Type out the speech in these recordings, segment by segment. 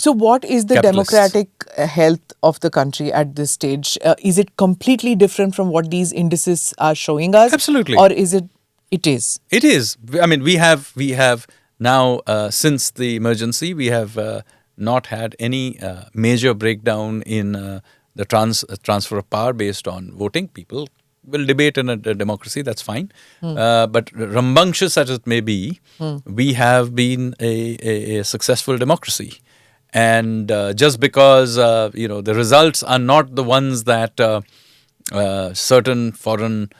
So what is the capitalists. democratic health of the country at this stage? Is it completely different from what these indices are showing us? Absolutely. Or is it? It is. It is. I mean, we have now, since the emergency, we have not had any major breakdown in the transfer of power based on voting. People will debate in a democracy, that's fine. But rambunctious as it may be, we have been a successful democracy. And just because, the results are not the ones that certain foreign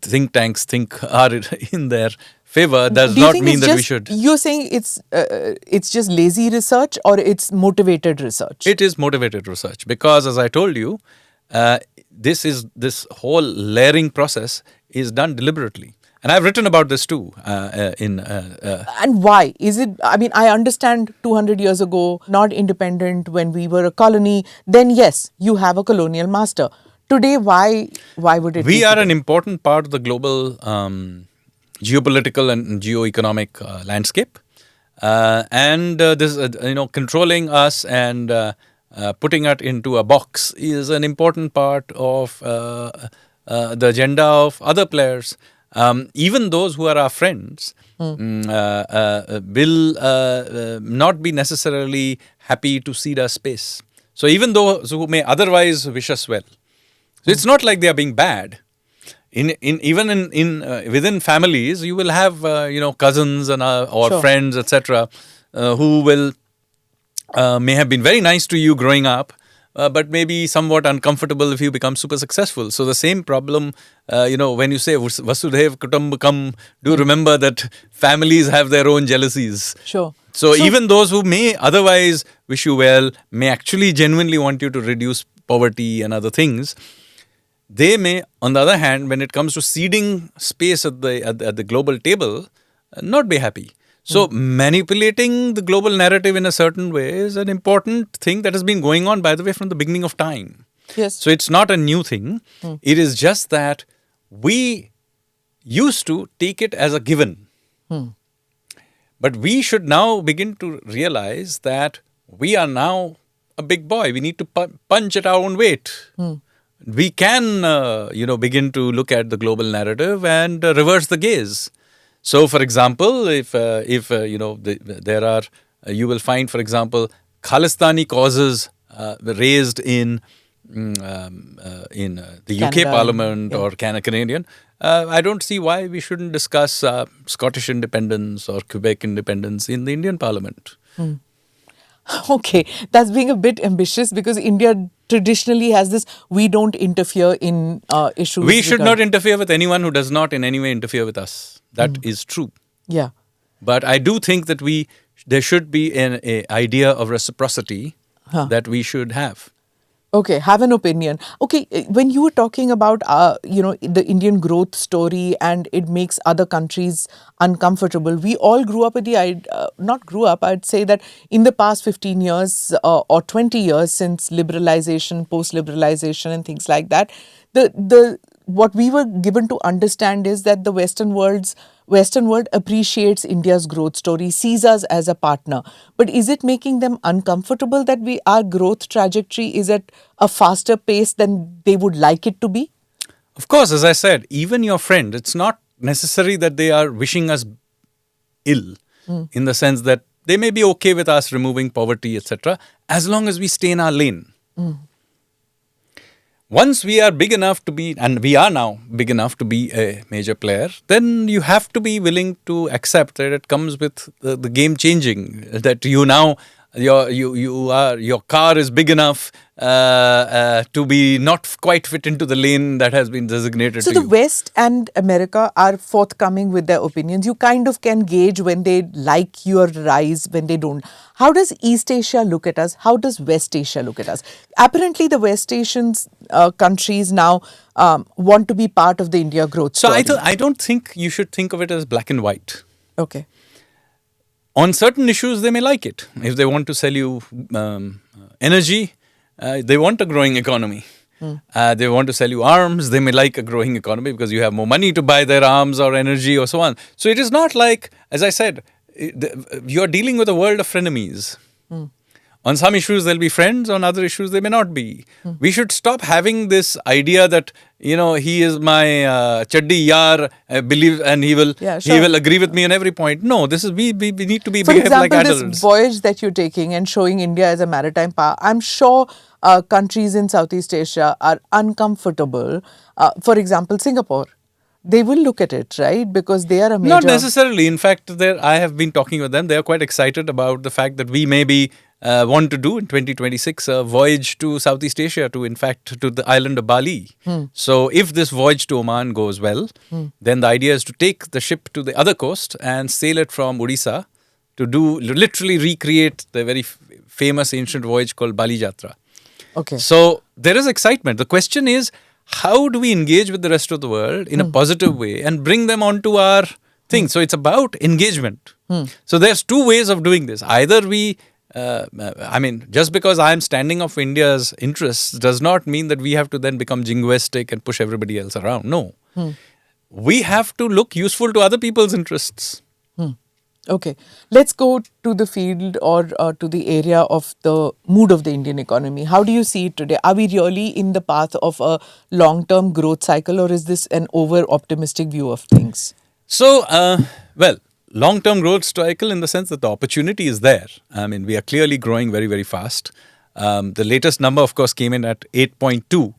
think tanks think are in their favor, does not mean that we should. You're saying it's just lazy research or it's motivated research? It is motivated research because, as I told you, this whole layering process is done deliberately. And I've written about this too. And why? Is it, I mean, I understand 200 years ago, not independent, when we were a colony, then yes, you have a colonial master. Today, why would it be? We are an important part of the global geopolitical and geo-economic landscape. And this, controlling us and putting it into a box is an important part of the agenda of other players. Even those who are our friends will not be necessarily happy to cede us space. So even those who may otherwise wish us well. So it's not like they are being bad. Even within families, you will have cousins and or Sure. friends, etc., who will may have been very nice to you growing up, but maybe somewhat uncomfortable if you become super successful. So the same problem, when you say Vasudhaiv Kutumbakam, do remember that families have their own jealousies. Sure. So even those who may otherwise wish you well, may actually genuinely want you to reduce poverty and other things. They may, on the other hand, when it comes to ceding space at the global table, not be happy. So manipulating the global narrative in a certain way is an important thing that has been going on, by the way, from the beginning of time. Yes. So it's not a new thing. It is just that we used to take it as a given. But we should now begin to realize that we are now a big boy. We need to punch at our own weight. We can, begin to look at the global narrative and reverse the gaze. So, for example, if there are, you will find, for example, Khalistani causes raised in the UK Canada, Parliament or Canadian. I don't see why we shouldn't discuss Scottish independence or Quebec independence in the Indian Parliament. Okay, that's being a bit ambitious because India traditionally has this, we don't interfere in issues. We should not interfere with anyone who does not in any way interfere with us. That is true. Yeah. But I do think that there should be an idea of reciprocity that we should have. Okay, have an opinion. Okay, when you were talking about, the Indian growth story and it makes other countries uncomfortable, we all grew up with the idea, not grew up, I'd say that in the past 15 years or 20 years since liberalization, post-liberalization and things like that, what we were given to understand is that the Western world appreciates India's growth story, sees us as a partner. But is it making them uncomfortable that our growth trajectory is at a faster pace than they would like it to be? Of course, as I said, even your friend, it's not necessary that they are wishing us ill in the sense that they may be okay with us removing poverty, etc., as long as we stay in our lane. Once we are big enough to be, and we are now big enough to be a major player, then you have to be willing to accept that it comes with the game changing. That you now your car is big enough to be not quite fit into the lane that has been designated. So to the you. West and America are forthcoming with their opinions. You kind of can gauge when they like your rise, when they don't. How does East Asia look at us? How does West Asia look at us? Apparently, the West Asian countries now want to be part of the India growth story. So I don't think you should think of it as black and white. Okay. On certain issues, they may like it. If they want to sell you energy, they want a growing economy. They want to sell you arms, they may like a growing economy because you have more money to buy their arms or energy or so on. So it is not like, as I said, you're dealing with a world of frenemies. On some issues, they'll be friends. On other issues, they may not be. We should stop having this idea that, he is my chaddi yar, believe, and he will agree with me on every point. No, this is we need to be For behave like example, adults. this voyage that you're taking and showing India as a maritime power, I'm sure countries in Southeast Asia are uncomfortable. For example, Singapore. They will look at it, right? Because they are a major... Not necessarily. In fact, I have been talking with them. They are quite excited about the fact that we maybe want to do in 2026 a voyage to Southeast Asia, to the island of Bali. So if this voyage to Oman goes well, then the idea is to take the ship to the other coast and sail it from Odisha to literally recreate the very famous ancient voyage called Bali Jatra. Okay. So there is excitement. The question is, how do we engage with the rest of the world in a positive way and bring them onto our thing? So it's about engagement. So there's two ways of doing this. Either we, just because I'm standing up for India's interests does not mean that we have to then become jingoistic and push everybody else around. No. We have to look useful to other people's interests. Okay. Let's go to the field or to the area of the mood of the Indian economy. How do you see it today? Are we really in the path of a long-term growth cycle, or is this an over-optimistic view of things? So, long-term growth cycle in the sense that the opportunity is there. We are clearly growing very, very fast. The latest number, of course, came in at 8.2.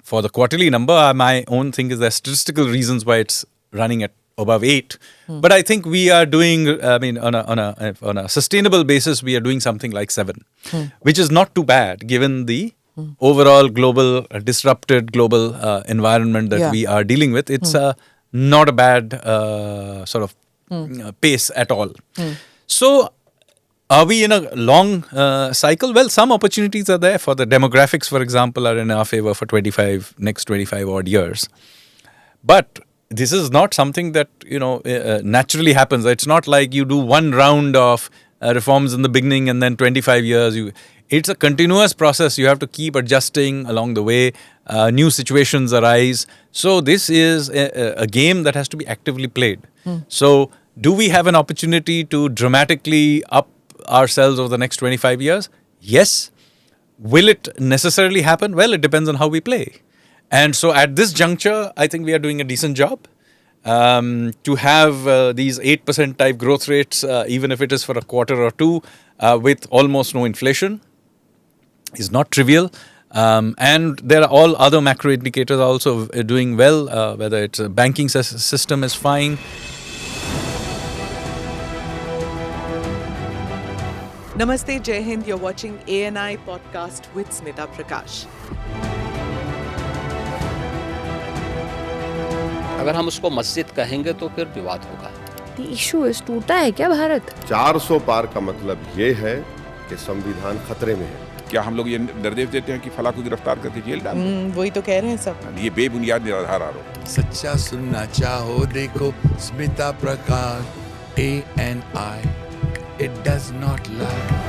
For the quarterly number, my own thing is there are statistical reasons why it's running at above 8. But I think we are doing, on a sustainable basis, we are doing something like 7, which is not too bad given the overall global, disrupted global environment that we are dealing with. It's not a bad pace at all. So, are we in a long cycle? Well, some opportunities are there. For the demographics, for example, are in our favor for next 25 odd years. But this is not something that, naturally happens. It's not like you do one round of reforms in the beginning and then 25 years. It's a continuous process. You have to keep adjusting along the way. New situations arise. So this is a game that has to be actively played. So do we have an opportunity to dramatically up ourselves over the next 25 years? Yes. Will it necessarily happen? Well, it depends on how we play. And so at this juncture, I think we are doing a decent job. To have these 8% type growth rates, even if it is for a quarter or two, with almost no inflation, is not trivial. And there are all other macro indicators also doing well, whether it's a banking system is fine. Namaste, Jai Hind. You're watching ANI podcast with Smita Prakash. अगर हम उसको मस्जिद कहेंगे तो फिर विवाद होगा। The issue is टूटा है क्या भारत? 400 पार का मतलब ये है कि संविधान खतरे में है। क्या हम लोग ये निर्देश देते हैं कि फला को गिरफ्तार करके जेल डाल दें? वही तो कह रहे हैं सब। ये बेबुनियाद निराधार आरोप। सच्चा सुनना चाहो देखो स्मिता प्रकाश ANI, it does not lie.